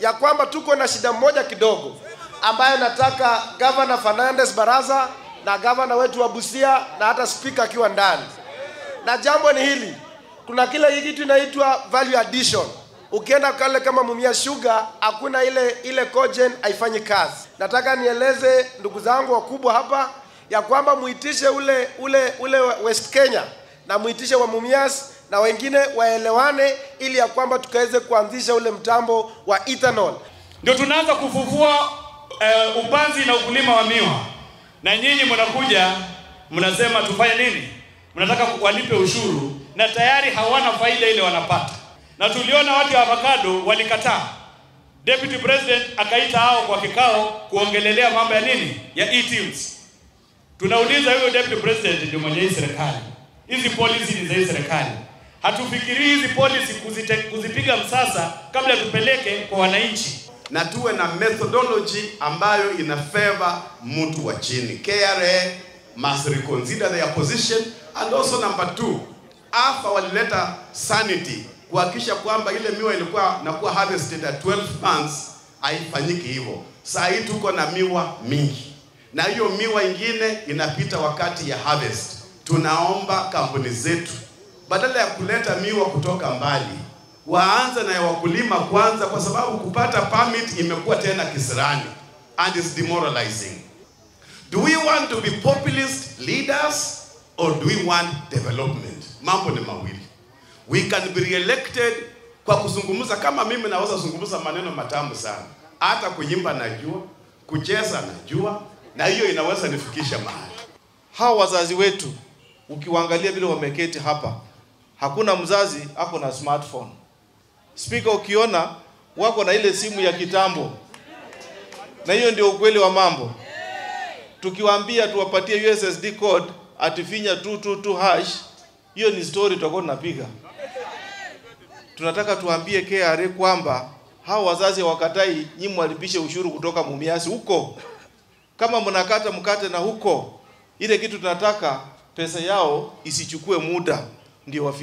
ya kwamba tuko na shida moja kidogo ambayo nataka Governor Fernandez Baraza na governor wetu wa Busia na hata speaker akiwa ndani. Na jambo ni hili, kuna kile kitu inaitwa value addition. Ukienda kale kama Mumias Sugar, hakuna ile cogen haifanyi kazi. Nataka nieleze ndugu zangu wakubwa hapa ya kwamba muitishe ule West Kenya na muitishe wa Mumias na wengine waelewane ili ya kwamba tukaweze kuanzisha ule mtambo wa ethanol. Ndio tunaanza kufufua upanzi na ukulima wa miwa. Na nyinyi mnakuja mnasema tufanye nini? Mnataka walipe ushuru na tayari hawana faida ile wanapata. Na tuliona watu wa avocado walikataa. Deputy President akaita hao kwa kikao kuongelelea mambo ya nini? Ya e-teams. Tunauliza huyo Deputy President ndio mwenye hii serikali. Hizi policy ni za hii serikali. Hatufikiri hizi policy kuzipiga msasa kabla tupeleke kwa wananchi. Na tuwe na methodology ambayo ina favor mtu wa chini. KRA must reconsider their position, and also number 2, AFA walileta sanity kuhakikisha kwamba ile miwa ilikuwa nakuwa harvested at 12 months haifanyiki hivyo. Sasa hii tuko na miwa mingi na hiyo miwa ingine inapita wakati ya harvest. Tunaomba kampuni zetu badala ya kuleta miwa kutoka mbali waanze na wakulima kwanza, kwa sababu kupata permit imekuwa tena kisirani and it's demoralizing. Do we want to be populist leaders or do we want development? Mambo ni mawili. We can be re-elected kwa kuzungumza, kama mimi naweza kuzungumza maneno matamu sana. Hata kuimba najua, kucheza najua, na hiyo inaweza nifikisha mahali. Hao wazazi wetu ukiwaangalia vile wameketi hapa, hakuna mzazi ako na smartphone. Speaker, ukiona wako na ile simu ya kitambo. Na hiyo ndio ukweli wa mambo. Tukiwaambia tuwapatie USSD code atifinya 222#, hiyo ni story tutakuwa tunapiga. Tunataka tuambie KRA kwamba hao wazazi wakatai nyinyi mwalipishe ushuru kutoka Mumias huko. Kama mnakata mkate na huko, ile kitu tunataka pesa yao isichukue muda ndio wafike.